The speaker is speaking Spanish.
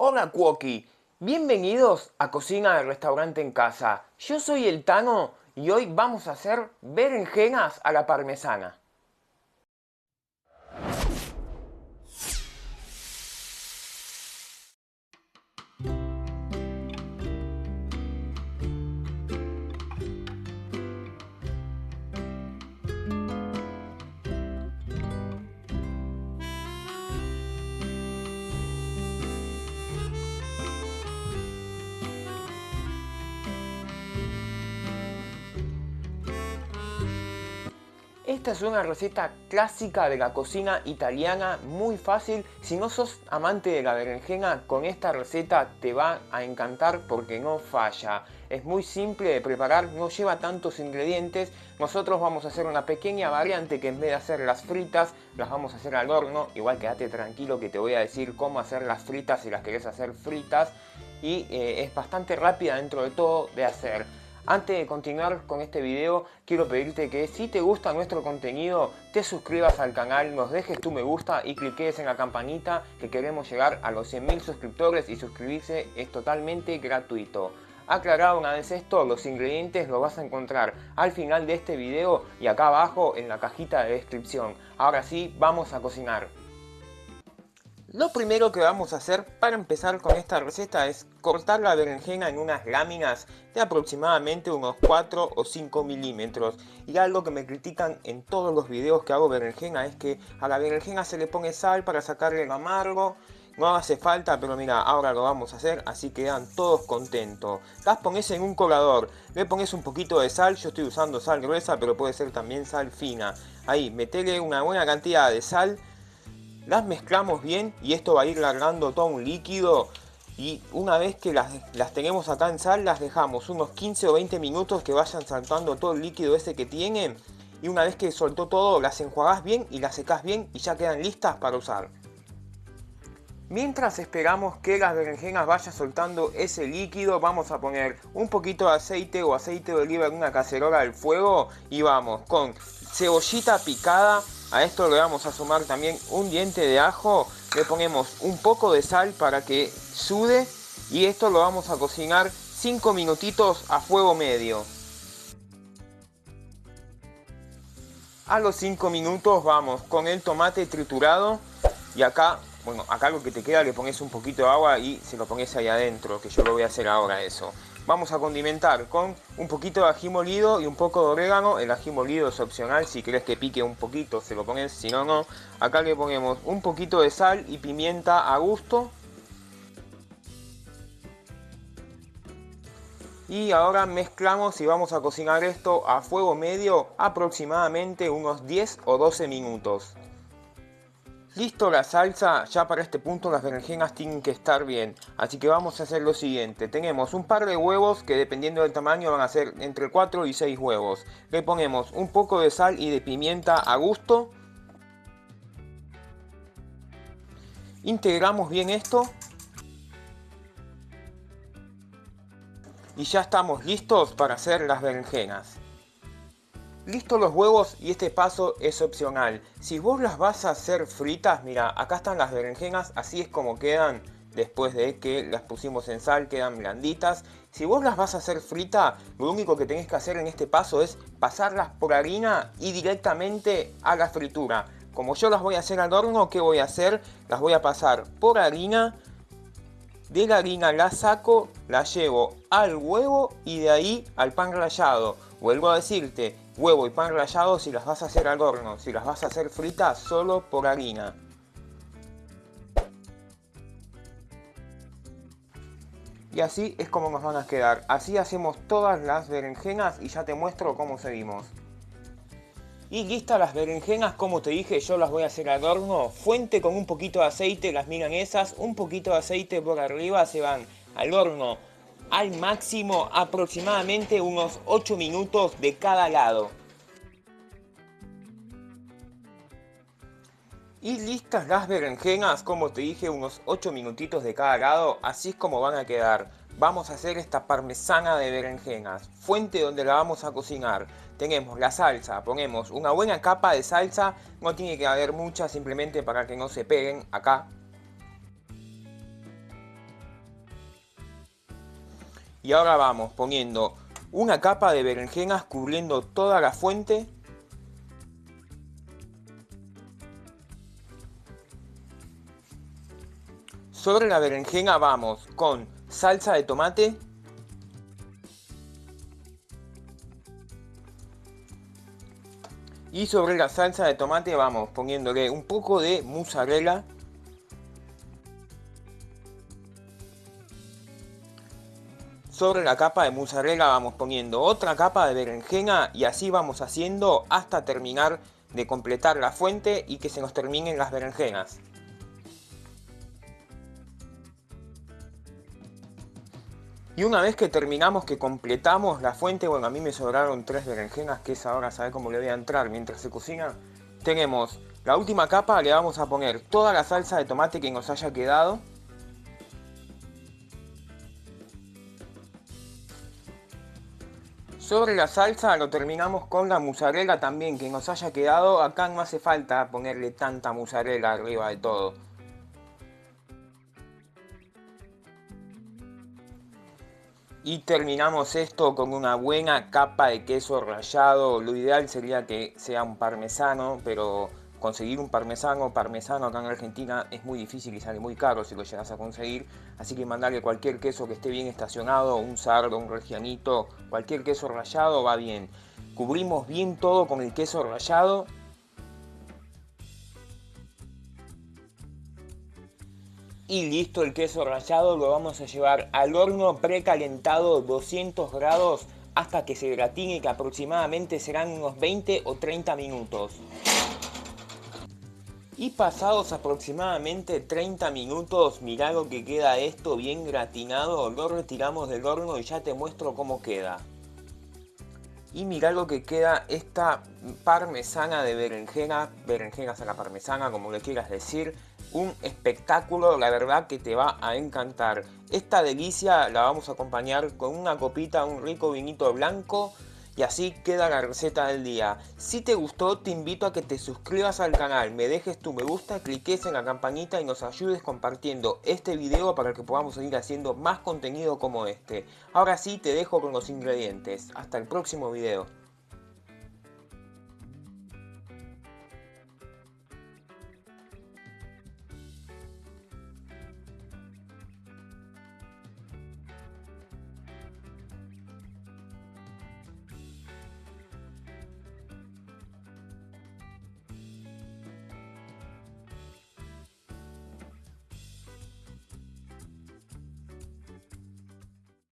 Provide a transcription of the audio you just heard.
Hola Cuoqui, bienvenidos a Cocina del Restaurante en Casa. Yo soy el Tano y hoy vamos a hacer berenjenas a la parmesana. Esta es una receta clásica de la cocina italiana, muy fácil. Si no sos amante de la berenjena, con esta receta te va a encantar porque no falla. Es muy simple de preparar, no lleva tantos ingredientes. Nosotros vamos a hacer una pequeña variante que en vez de hacer las fritas, las vamos a hacer al horno. Igual quédate tranquilo que te voy a decir cómo hacer las fritas si las querés hacer fritas. Y es bastante rápida dentro de todo de hacer. Antes de continuar con este video, quiero pedirte que si te gusta nuestro contenido, te suscribas al canal, nos dejes tu me gusta y cliques en la campanita, que queremos llegar a los 100.000 suscriptores y suscribirse es totalmente gratuito. Aclarado una vez esto, los ingredientes los vas a encontrar al final de este video y acá abajo en la cajita de descripción. Ahora sí, vamos a cocinar. Lo primero que vamos a hacer para empezar con esta receta es cortar la berenjena en unas láminas de aproximadamente unos 4 o 5 milímetros. Y algo que me critican en todos los videos que hago berenjena es que a la berenjena se le pone sal para sacarle el amargo. No hace falta, pero mira, ahora lo vamos a hacer, así quedan todos contentos. Las pones en un colador, le pones un poquito de sal, yo estoy usando sal gruesa, pero puede ser también sal fina. Ahí, metele una buena cantidad de sal. Las mezclamos bien y esto va a ir largando todo un líquido. Y una vez que las tenemos acá en sal, las dejamos unos 15 o 20 minutos que vayan saltando todo el líquido ese que tienen. Y una vez que soltó todo, las enjuagás bien y las secás bien y ya quedan listas para usar. Mientras esperamos que las berenjenas vayan soltando ese líquido, vamos a poner un poquito de aceite o aceite de oliva en una cacerola al fuego y vamos con cebollita picada. A esto le vamos a sumar también un diente de ajo, le ponemos un poco de sal para que sude y esto lo vamos a cocinar 5 minutitos a fuego medio. A los 5 minutos vamos con el tomate triturado y acá, bueno, acá lo que te queda le pones un poquito de agua y se lo pones ahí adentro, que yo lo voy a hacer ahora eso. Vamos a condimentar con un poquito de ají molido y un poco de orégano. El ají molido es opcional, si querés que pique un poquito se lo pones, si no, no. Acá le ponemos un poquito de sal y pimienta a gusto. Y ahora mezclamos y vamos a cocinar esto a fuego medio aproximadamente unos 10 o 12 minutos. Listo la salsa, ya para este punto las berenjenas tienen que estar bien, así que vamos a hacer lo siguiente. Tenemos un par de huevos que dependiendo del tamaño van a ser entre 4 y 6 huevos. Le ponemos un poco de sal y de pimienta a gusto. Integramos bien esto. Y ya estamos listos para hacer las berenjenas. Listos los huevos y este paso es opcional. Si vos las vas a hacer fritas, mira, acá están las berenjenas, así es como quedan después de que las pusimos en sal, quedan blanditas. Si vos las vas a hacer fritas, lo único que tenés que hacer en este paso es pasarlas por harina y directamente a la fritura. Como yo las voy a hacer al horno, ¿qué voy a hacer? Las voy a pasar por harina. De la harina la saco, la llevo al huevo y de ahí al pan rallado. Vuelvo a decirte, huevo y pan rallado si las vas a hacer al horno, si las vas a hacer fritas solo por harina. Y así es como nos van a quedar. Así hacemos todas las berenjenas y ya te muestro cómo seguimos. Y listas las berenjenas, como te dije, yo las voy a hacer al horno. Fuente con un poquito de aceite, las milanesas, un poquito de aceite por arriba, se van al horno al máximo aproximadamente unos 8 minutos de cada lado. Y listas las berenjenas, como te dije, unos 8 minutitos de cada lado, así es como van a quedar. Vamos a hacer esta parmesana de berenjenas, fuente donde la vamos a cocinar. Tenemos la salsa, ponemos una buena capa de salsa, no tiene que haber mucha, simplemente para que no se peguen acá. Y ahora vamos poniendo una capa de berenjenas cubriendo toda la fuente. Sobre la berenjena vamos con salsa de tomate. Y sobre la salsa de tomate vamos poniéndole un poco de mozzarella. Sobre la capa de mozzarella vamos poniendo otra capa de berenjena y así vamos haciendo hasta terminar de completar la fuente y que se nos terminen las berenjenas. Y una vez que terminamos, que completamos la fuente, bueno, a mí me sobraron 3 berenjenas, que es ahora saber cómo le voy a entrar mientras se cocina. Tenemos la última capa, le vamos a poner toda la salsa de tomate que nos haya quedado. Sobre la salsa lo terminamos con la mozzarella también que nos haya quedado. Acá no hace falta ponerle tanta mozzarella arriba de todo. Y terminamos esto con una buena capa de queso rallado. Lo ideal sería que sea un parmesano, pero conseguir un parmesano acá en Argentina es muy difícil y sale muy caro si lo llegas a conseguir. Así que mandarle cualquier queso que esté bien estacionado, un sardo, un reggianito, cualquier queso rallado va bien. Cubrimos bien todo con el queso rallado. Y listo, el queso rallado lo vamos a llevar al horno precalentado 200 grados hasta que se gratine, que aproximadamente serán unos 20 o 30 minutos. Y pasados aproximadamente 30 minutos, mirá lo que queda esto bien gratinado, lo retiramos del horno y ya te muestro cómo queda. Y mirá lo que queda esta parmesana de berenjenas a la parmesana, como le quieras decir. Un espectáculo, la verdad que te va a encantar. Esta delicia la vamos a acompañar con una copita, un rico vinito blanco. Y así queda la receta del día. Si te gustó, te invito a que te suscribas al canal, me dejes tu me gusta, cliques en la campanita y nos ayudes compartiendo este video para que podamos seguir haciendo más contenido como este. Ahora sí, te dejo con los ingredientes. Hasta el próximo video.